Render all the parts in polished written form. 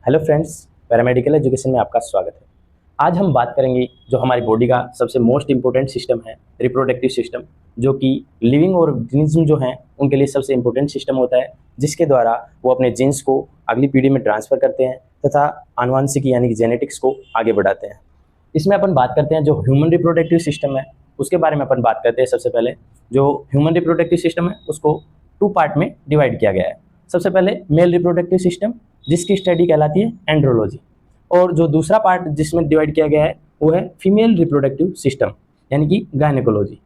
Hello friends, paramedical education में आपका स्वागत है। आज हम बात करेंगे जो हमारी बॉडी का सबसे मोस्ट इम्पोर्टेंट सिस्टम है, रिप्रोडक्टिव सिस्टम, जो कि लिविंग ऑर्गेनिज्म जो हैं उनके लिए सबसे इम्पोर्टेंट सिस्टम होता है, जिसके द्वारा वो अपने जीन्स को अगली पीढ़ी में ट्रांसफ़र करते हैं तथा आनुवंशिकी यानी कि जेनेटिक्स को आगे बढ़ाते हैं। इसमें अपन बात करते हैं जो ह्यूमन रिप्रोडक्टिव सिस्टम है उसके बारे में अपन बात करते हैं। सबसे पहले जो ह्यूमन रिप्रोडक्टिव सिस्टम है उसको 2 पार्ट में डिवाइड किया गया है। सबसे पहले मेल रिप्रोडक्टिव सिस्टम, जिसकी स्टडी कहलाती है एंड्रोलॉजी, और जो दूसरा पार्ट जिसमें डिवाइड किया गया है वो है फीमेल रिप्रोडक्टिव सिस्टम यानी कि गायनेकोलॉजी।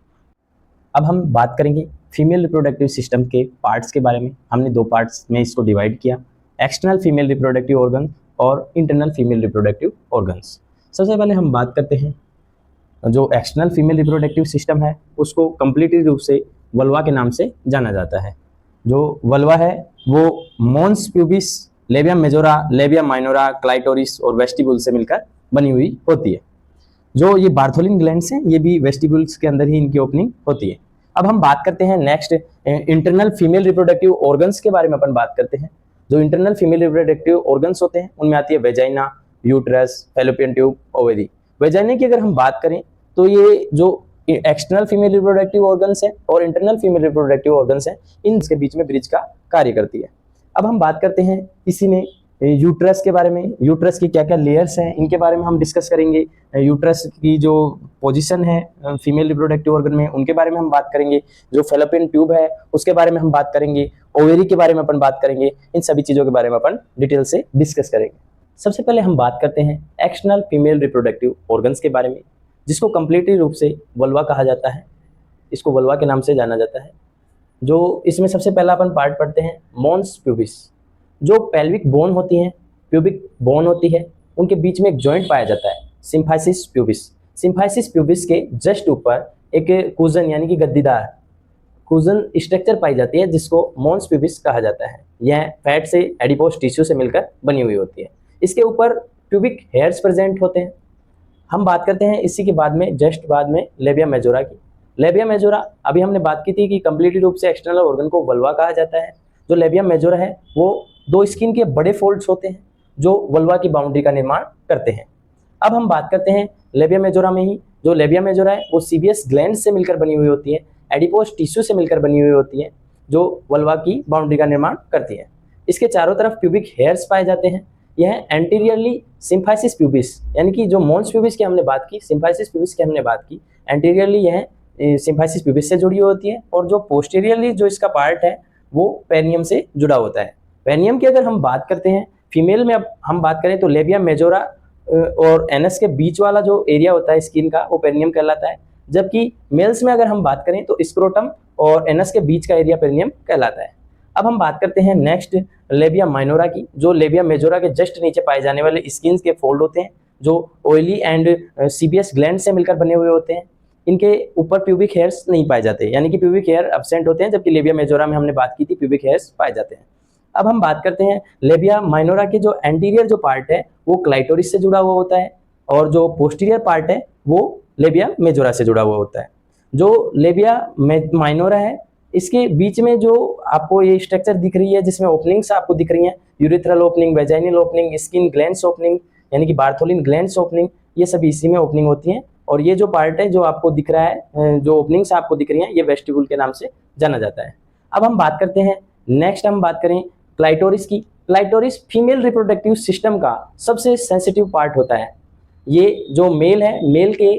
अब हम बात करेंगे फीमेल रिप्रोडक्टिव सिस्टम के पार्ट्स के बारे में। हमने 2 पार्ट्स में इसको डिवाइड किया, एक्सटर्नल फीमेल रिप्रोडक्टिव ऑर्गन और इंटरनल फीमेल रिप्रोडक्टिव ऑर्गन्स। सबसे पहले हम बात करते हैं जो एक्सटर्नल फीमेल रिप्रोडक्टिव सिस्टम है उसको कंप्लीटली रूप से वल्वा के नाम से जाना जाता है। जो वल्वा है वो mons pubis, labium majora, labium minora, clitoris और वेस्टिबुल से मिलकर बनी हुई होती है। जो ये बार्थोलिन ग्लैंड्स हैं ये भी वेस्टिबुल्स के अंदर ही इनकी ओपनिंग होती है। अब हम बात करते हैं next internal female reproductive organs के बारे में अपन बात करते हैं। जो इंटरनल फीमेल रिप्रोडक्टिव ऑर्गन्स होते हैं उनमें आती है vagina, uterus, fallopian tube, ovary. Vagina की अगर हम बात करें तो ये जो एक्सटर्नल फीमेल रिप्रोडक्टिव ऑर्गन्स है और इंटरनल फीमेल रिप्रोडक्टिव ऑर्गन्स है, इनके बीच में ब्रिज का कार्य करती है। अब हम बात करते हैं इसी में यूट्रस के बारे में। यूट्रस की क्या क्या लेयर्स हैं इनके बारे में हम डिस्कस करेंगे। यूट्रस की जो पोजीशन है फीमेल रिप्रोडक्टिव ऑर्गन में उनके बारे में हम बात करेंगे। जो फैलोपियन ट्यूब है उसके बारे में हम बात करेंगे। ओवेरी के बारे में अपन बात करेंगे। इन सभी चीज़ों के बारे में अपन डिटेल से डिस्कस करेंगे। सबसे पहले हम बात करते हैं एक्सटर्नल फीमेल रिप्रोडक्टिव ऑर्गन्स के बारे में, जिसको कंप्लीटली रूप से वल्वा कहा जाता है। इसको वल्वा के नाम से जाना जाता है। जो इसमें सबसे पहला अपन पार्ट पढ़ते हैं मॉन्स प्यूबिस। जो पेल्विक बोन होती हैं, प्यूबिक बोन होती है, उनके बीच में एक जॉइंट पाया जाता है सिम्फाइसिस प्यूबिस। सिम्फाइसिस प्यूबिस के जस्ट ऊपर एक कूजन यानी कि गद्दीदार कूजन स्ट्रक्चर पाई जाती है जिसको मॉन्स प्यूबिस कहा जाता है। यह फैट से एडिपोज टिश्यू से मिलकर बनी हुई होती है। इसके ऊपर प्यूबिक हेयर्स प्रेजेंट होते हैं। हम बात करते हैं इसी के बाद में जस्ट बाद में लेबिया मेजोरा की। लेबिया मेजोरा अभी हमने बात की थी कि कंप्लीटली रूप से एक्सटर्नल ऑर्गन को वल्वा कहा जाता है। जो लेबिया मेजोरा है वो 2 स्किन के बड़े फोल्ड्स होते हैं जो वल्वा की बाउंड्री का निर्माण करते हैं। अब हम बात करते हैं लेबिया मेजोरा में ही। जो लेबिया मेजोरा है वो सीबियस ग्लैंड से मिलकर बनी हुई होती है, एडिपोज टिश्यू से मिलकर बनी हुई होती है, जो वल्वा की बाउंड्री का निर्माण करती है। इसके चारों तरफ प्यूबिक हेयर्स पाए जाते हैं। यह एंटीरियरली सिम्फाइसिस प्यूबिस यानी कि जो मॉन्स प्यूबिस की हमने बात की, सिम्फाइसिस प्यूबिस की हमने बात की, एंटीरियरली यह सिम्फाइसिस प्यूबिस से जुड़ी होती है, और जो पोस्टीरियरली जो इसका पार्ट है वो पेरिनियम से जुड़ा होता है। पेरिनियम की अगर हम बात करते हैं फीमेल में, अब हम बात करें तो लेबिया मेजोरा और एनस के बीच वाला जो एरिया होता है स्किन का वो पेरिनियम कहलाता है। जबकि मेल्स में अगर हम बात करें तो स्क्रोटम और एनस के बीच का एरिया पेरिनियम कहलाता है। अब हम बात करते हैं नेक्स्ट लेबिया माइनोरा की। जो लेबिया मेजोरा के जस्ट नीचे पाए जाने वाले स्किन के फोल्ड होते हैं जो ऑयली एंड सीबियस ग्लैंड से मिलकर बने हुए होते हैं। इनके ऊपर प्यूबिक हेयर्स नहीं पाए जाते यानी कि प्यूबिक हेयर एब्सेंट होते हैं, जबकि लेबिया मेजोरा में हमने बात की थी प्यूबिक हेयर्स पाए जाते हैं। अब हम बात करते हैं लेबिया माइनोरा के जो एंटीरियर जो पार्ट है वो क्लाइटोरिस से जुड़ा हुआ होता है, और जो पोस्टीरियर पार्ट है वो लेबिया मेजोरा से जुड़ा हुआ होता है। जो लेबिया माइनोरा है इसके बीच में जो आपको ये स्ट्रक्चर दिख रही है जिसमें ओपनिंग्स आपको दिख रही हैं, urethral opening, vaginal opening, skin glands opening यानी कि बार्थोलिन ग्लैंड्स ओपनिंग, ये सभी इसी में ओपनिंग होती हैं। और ये जो पार्ट है जो आपको दिख रहा है, जो ओपनिंग्स आपको दिख रही हैं, ये वेस्टिबुल के नाम से जाना जाता है। अब हम बात करते हैं नेक्स्ट, हम बात करें क्लाइटोरिस की। क्लाइटोरिस फीमेल रिप्रोडक्टिव सिस्टम का सबसे सेंसिटिव पार्ट होता है। ये जो मेल है, मेल के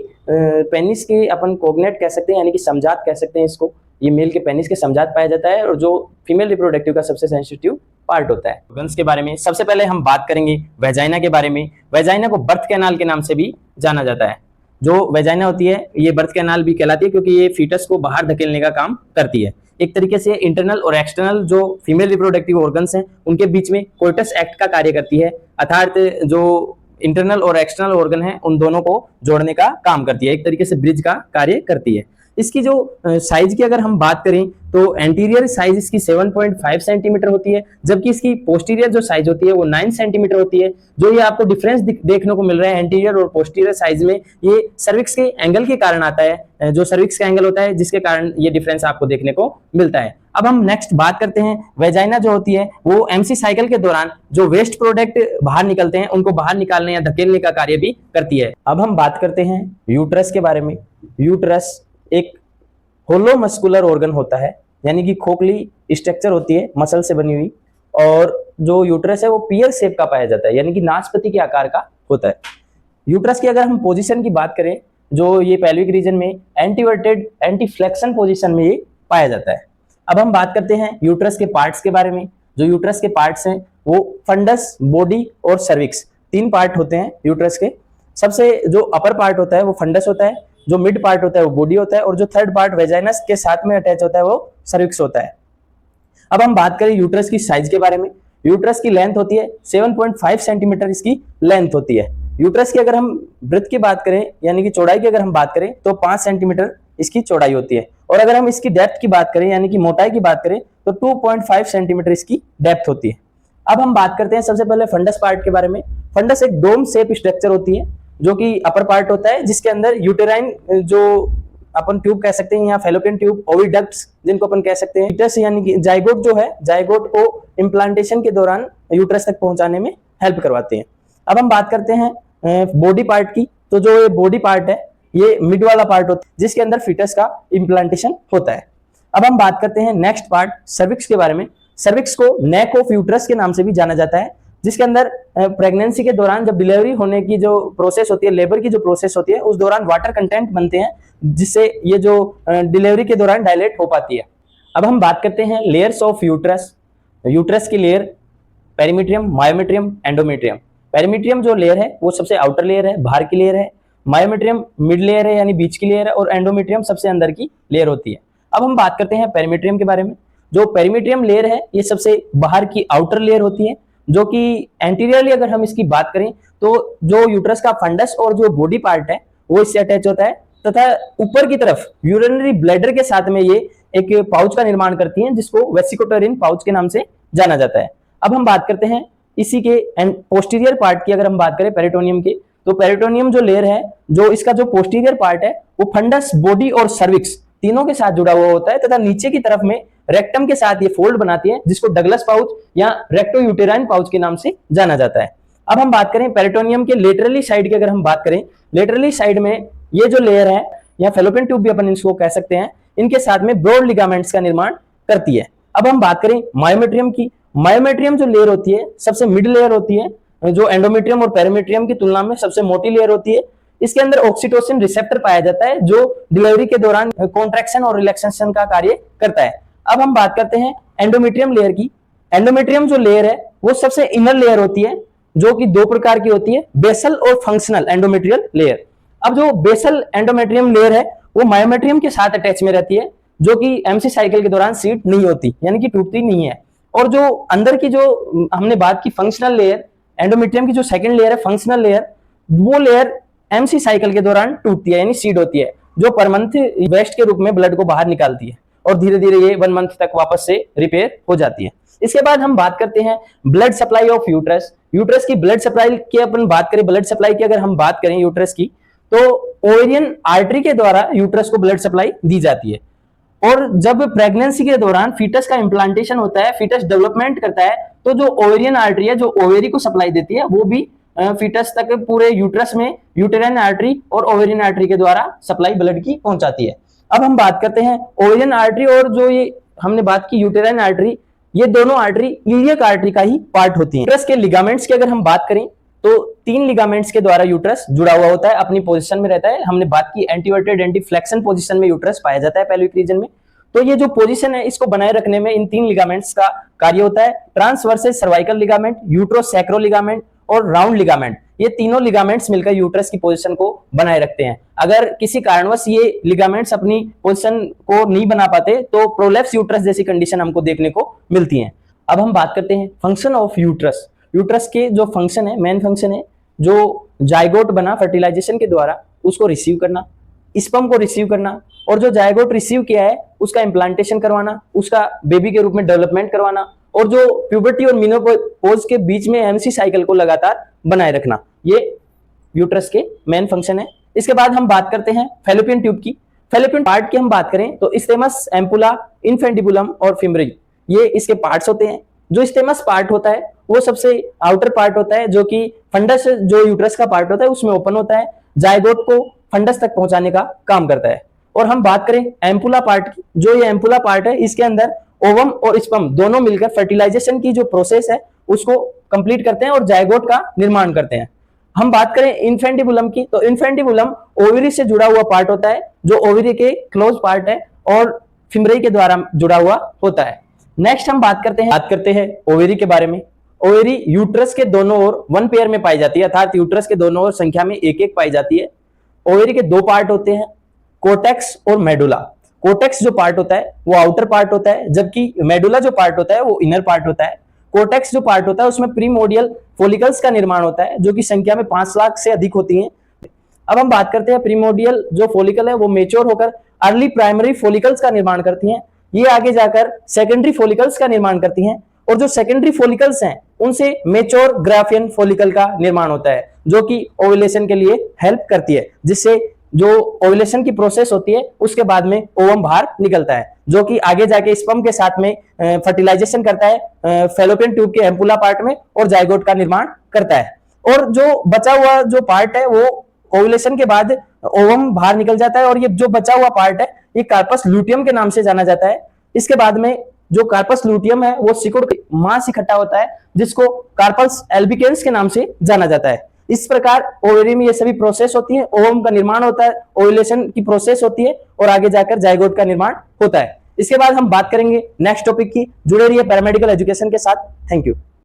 पेनिस के अपन कोग्नेट कह सकते हैं यानी कि समजात कह सकते हैं इसको। ये मेल के पेनिस के समजात पाया जाता है और जो फीमेल रिप्रोडक्टिव का सबसे सेंसिटिव पार्ट होता है। ऑर्गन्स के बारे में सबसे पहले हम बात करेंगे वेजाइना के बारे में। वेजाइना को बर्थ कैनाल के नाम से भी जाना जाता है। जो वेजाइना होती है ये बर्थ कैनाल भी कहलाती है क्योंकि ये फीटस को बाहर धकेलने का काम करती है। एक तरीके से इंटरनल और एक्सटर्नल जो फीमेल रिप्रोडक्टिव ऑर्गन्स हैं उनके बीच में कोइटस एक्ट का कार्य करती है, अर्थात जो इंटरनल और एक्सटर्नल ऑर्गन है उन दोनों को जोड़ने का काम करती है, एक तरीके से ब्रिज का कार्य करती है। इसकी जो साइज की अगर हम बात करें तो एंटीरियर साइज इसकी 7.5 सेंटीमीटर होती है, जबकि इसकी पोस्टीरियर जो साइज होती है वो 9 सेंटीमीटर होती है। जो ये आपको डिफरेंस देखने को मिल रहा है एंटीरियर और पोस्टीरियर साइज में, ये सर्विक्स के एंगल के कारण आता है, जो सर्विक्स का एंगल होता है जिसके कारण ये डिफरेंस आपको देखने को मिलता है। अब हम नेक्स्ट बात करते हैं वेजाइना जो होती है वो एमसी साइकिल के दौरान जो वेस्ट प्रोडक्ट बाहर निकलते हैं उनको बाहर निकालने या धकेलने का कार्य भी करती है। अब हम बात करते हैं यूट्रस के बारे में। यूट्रस एक होलो मस्कुलर ऑर्गन होता है, यानी कि खोखली स्ट्रक्चर होती है मसल से बनी हुई, और जो यूट्रस है वो पियर शेप का पाया जाता है, यानी कि नाशपाती के आकार का होता है। यूट्रस की अगर हम पोजीशन की बात करें, जो ये पेल्विक रीजन में एंटीवर्टेड एंटी फ्लेक्शन पोजीशन में ये पाया जाता है। अब हम बात करते हैं यूट्रस के पार्ट्स के बारे में। जो यूट्रस के पार्ट्स हैं वो फंडस, बॉडी और सर्विक्स, 3 पार्ट होते हैं यूट्रस के। सबसे जो अपर पार्ट होता है वो फंडस होता है, जो मिड पार्ट होता है वो बॉडी होता है, और जो थर्ड पार्ट वेजाइनस के साथ में अटैच होता है वो सर्विक्स होता है। अब हम बात करें यूट्रस की साइज के बारे में। यूट्रस की लेंथ होती है 7.5 सेंटीमीटर इसकी लेंथ होती है। यूट्रस की अगर हम ब्रेथ की बात करें, यानी कि चौड़ाई की अगर हम बात करें तो 5 सेंटीमीटर इसकी चौड़ाई होती है, और अगर हम इसकी डेप्थ की बात करें यानी कि मोटाई की बात करें तो 2.5 सेंटीमीटर इसकी डेप्थ होती है। अब हम बात करते हैं सबसे पहले फंडस पार्ट के बारे में। फंडस एक डोम शेप स्ट्रक्चर होती है जो कि अपर पार्ट होता है, जिसके अंदर यूटेराइन जो अपन ट्यूब कह सकते हैं या फेलोपियन ट्यूब, ओविडक्ट्स जिनको अपन कह सकते हैं, फीटस यानी कि जाइगोट जो है, जाइगोट को इम्प्लांटेशन के दौरान यूट्रस तक पहुंचाने में हेल्प करवाते हैं। अब हम बात करते हैं बॉडी पार्ट की। तो जो ये बॉडी पार्ट है ये मिड वाला पार्ट होता है जिसके अंदर फीटस का इम्प्लांटेशन होता है। अब हम बात करते हैं नेक्स्ट पार्ट सर्विक्स के बारे में। सर्विक्स को नेक ऑफ यूट्रस के नाम से भी जाना जाता है, जिसके अंदर प्रेगनेंसी के दौरान जब डिलीवरी होने की जो प्रोसेस होती है, लेबर की जो प्रोसेस होती है, उस दौरान वाटर कंटेंट बनते हैं जिससे ये जो डिलीवरी के दौरान डायलेट हो पाती है। अब हम बात करते हैं लेयर्स ऑफ यूट्रस। यूट्रस की लेयर पेरिमीट्रियम, मायोमेट्रियम, एंडोमेट्रियम। पेरिमीट्रियम जो लेयर है वो सबसे आउटर लेयर है, बाहर की लेयर है। मायोमेट्रियम मिड लेयर है यानी बीच की लेयर है, और एंडोमेट्रियम सबसे अंदर की लेयर होती है। अब हम बात करते हैं पेरिमीट्रियम के बारे में। जो पेरिमीट्रियम लेयर है ये सबसे बाहर की आउटर लेयर होती है, जो कि एंटीरियरली अगर हम इसकी बात करें तो जो यूट्रस का फंडस और जो बॉडी पार्ट है वो इससे अटैच होता है, तथा ऊपर की तरफ यूरिनरी ब्लैडर के साथ में ये एक पाउच का निर्माण करती हैं जिसको वेसिकोटोरिन पाउच के नाम से जाना जाता है। अब हम बात करते हैं इसी के पोस्टीरियर पार्ट की। अगर हम बात करें पेरिटोनियम की, तो पेरिटोनियम जो लेयर है, जो इसका जो पोस्टीरियर पार्ट है वो फंडस, बॉडी और सर्विक्स तीनों के साथ जुड़ा हुआ होता है, तथा नीचे की तरफ में रेक्टम के साथ ये फोल्ड बनाती है जिसको डगलस पाउच या रेक्टो यूटेराइन पाउच के नाम से जाना जाता है। अब हम बात करें पेरिटोनियम के लेटरली साइड की। अगर हम बात करें लेटरली साइड में ये जो लेयर है या फेलोपियन ट्यूब भी अपन इसको कह सकते हैं, इनके साथ में ब्रॉड लिगामेंट्स का निर्माण करती है। अब हम बात करें मायोमेट्रियम की। मायोमेट्रियम जो लेयर होती है सबसे मिड लेयर होती है, जो एंडोमेट्रियम और पेरिमेट्रियम की तुलना में सबसे मोटी लेयर होती है। इसके अंदर ऑक्सीटोसिन रिसेप्टर पाया जाता है जो डिलीवरी के दौरान कॉन्ट्रैक्शन और रिलैक्सेशन का कार्य करता है। अब हम बात करते हैं एंडोमेट्रियम लेयर की। एंडोमेट्रियम जो लेयर है वो सबसे इनर लेयर होती है, जो कि 2 प्रकार की होती है, बेसल और फंक्शनल एंडोमेट्रियल लेयर। अब जो बेसल एंडोमेट्रियम लेयर है वो मायोमेट्रियम के साथ अटैच में रहती है, जो कि एमसी साइकिल के दौरान सीट नहीं होती, यानी कि टूटती नहीं है। और जो अंदर की जो हमने बात की फंक्शनल लेयर, एंडोमेट्रियम की जो सेकंड लेयर है फंक्शनल लेयर, वो लेयर एमसी साइकिल के दौरान टूटती है, यानी सीड होती है, जो पर मंथ वेस्ट के रूप में ब्लड को बाहर निकालती है, और धीरे धीरे ये 1 मंथ तक वापस से रिपेयर हो जाती है। इसके बाद हम बात करते हैं blood supply of uterus. Uterus की ब्लड सप्लाई की अपन बात करें, ब्लड सप्लाई की अगर हम बात करें यूट्रस की, तो ओवेरियन आर्टरी के द्वारा यूट्रस को ब्लड सप्लाई दी जाती है। और जब प्रेगनेंसी के दौरान फीटस का इम्प्लांटेशन होता है, फीटस डेवलपमेंट करता है, तो जो ओवेरियन आर्टरी है जो ओवेरी को सप्लाई देती है, वो भी फीटस तक पूरे यूट्रस में यूटेराइन आर्टरी और ओवेरियन आर्टरी के द्वारा सप्लाई ब्लड की पहुंचाती है। अब हम बात करते हैं ओवेरियन आर्टरी और जो ये हमने बात की यूटेराइन आर्टरी, ये दोनों आर्टरी इलियक आर्टरी का ही पार्ट होती है। यूट्रस के लिगामेंट्स की अगर हम बात करें तो 3 लिगामेंट्स के द्वारा यूट्रस जुड़ा हुआ होता है, अपनी पोजीशन में रहता है। हमने बात की एंटीवर्टेड एंटी फ्लेक्शन पोजीशन में यूट्रस पाया जाता है पेल्विक रीजन में। तो ये जो पोजीशन है इसको बनाए रखने में इन 3 लिगामेंट्स का कार्य होता है। ट्रांसवर्सेस सर्वाइकल लिगामेंट, यूट्रोसैक्रो लिगामेंट और राउंड लिगामेंट, ये तीनों लिगामेंट्स मिलकर यूट्रस की पोजीशन को बनाए रखते हैं। अगर किसी कारणवश ये लिगामेंट्स अपनी पोजीशन को नहीं बना पाते तो प्रोलैप्स यूट्रस जैसी कंडीशन हमको देखने को मिलती है। अब हम बात करते हैं फंक्शन ऑफ यूट्रस। यूट्रस के जो फंक्शन है, मेन फंक्शन है, जो जाइगोट बना फर्टिलाइजेशन के द्वारा उसको रिसीव करना, स्पर्म को रिसीव करना, और जो जायगोट रिसीव किया है उसका इम्प्लांटेशन करवाना, उसका बेबी के रूप में डेवलपमेंट करवाना, और जो प्यूबर्टी और मेनोपॉज के बीच में एमसी साइकिल को लगातार बनाए रखना, ये यूट्रस के मेन फंक्शन है। इसके बाद हम बात करते हैं फैलोपियन ट्यूब की। फैलोपियन पार्ट की हम बात करें तो स्टेमस, एम्पुला, इन्फेंटिबुलम और फिमरी, ये इसके पार्ट्स होते हैं। जो स्टेमस पार्ट होता है वो सबसे आउटर पार्ट होता है, जो कि फंडस जो यूट्रस का पार्ट होता है उसमें ओपन होता है, जायगोट को फंडस तक पहुंचाने का काम करता है। और हम बात करें एम्पुला पार्ट की, जो ये एम्पुला पार्ट है इसके अंदर ओवम और स्पर्म दोनों मिलकर फर्टिलाइजेशन की जो प्रोसेस है उसको कंप्लीट करते हैं और जायगोट का निर्माण करते हैं। हम बात करें इन्फेंटिबुलम की, तो इन्फेंटिबुलम ओवरी से जुड़ा हुआ पार्ट होता है, जो ओवरी के क्लोज पार्ट है और फिमरी के द्वारा जुड़ा हुआ होता है। नेक्स्ट हम बात करते हैं ओवरी के बारे में। ओवरी यूट्रस के दोनों ओर वन पेयर में पाई जाती है, अर्थात यूट्रस के दोनों ओर संख्या में एक एक पाई जाती है। ओवरी के दो पार्ट होते हैं, कोटेक्स और मेडुला। कोटेक्स जो पार्ट होता है वो आउटर पार्ट होता है, जबकि मेडुला जो पार्ट होता है वो इनर पार्ट होता है। कोटेक्स जो पार्ट होता है उसमें प्रीमोडियल फॉलिकल्स का निर्माण होता है, जो कि संख्या में 5 लाख से अधिक होती हैं। अब हम बात करते हैं प्रीमोडियल जो फॉलिकल है वो मेच्योर होकर अर्ली प्राइमरी फॉलिकल्स का निर्माण करती हैं, ये आगे जाकर सेकेंडरी फॉलिकल्स का निर्माण करती हैं, और जो सेकेंडरी फॉलिकल्स हैं उनसे मेच्योर ग्राफियन फॉलिकल का निर्माण होता है, जो कि ओव्यूलेशन के लिए हेल्प करती है, जिससे जो ओव्यूलेशन की प्रोसेस होती है उसके बाद में ओवम बाहर निकलता है, जो कि आगे जाके स्पर्म के साथ में फर्टिलाइजेशन करता है फैलोपियन ट्यूब के एम्पुला पार्ट में और जायगोट का निर्माण करता है। और जो बचा हुआ जो पार्ट है वो ओव्यूलेशन के बाद ओवम बाहर निकल जाता है, और ये जो बचा हुआ पार्ट है ये कार्पस लूटियम के नाम से जाना जाता है। इसके बाद में जो कार्पस लूटियम है वो सिकुड़ के मांस इकट्ठा होता है, जिसको कार्पस एल्बिकेंस के नाम से जाना जाता है। इस प्रकार ओवरी में ये सभी प्रोसेस होती है, ओवम का निर्माण होता है, ओव्यूलेशन की प्रोसेस होती है और आगे जाकर जायगोट का निर्माण होता है। इसके बाद हम बात करेंगे नेक्स्ट टॉपिक की। जुड़े रहिए पैरामेडिकल एजुकेशन के साथ। Thank you.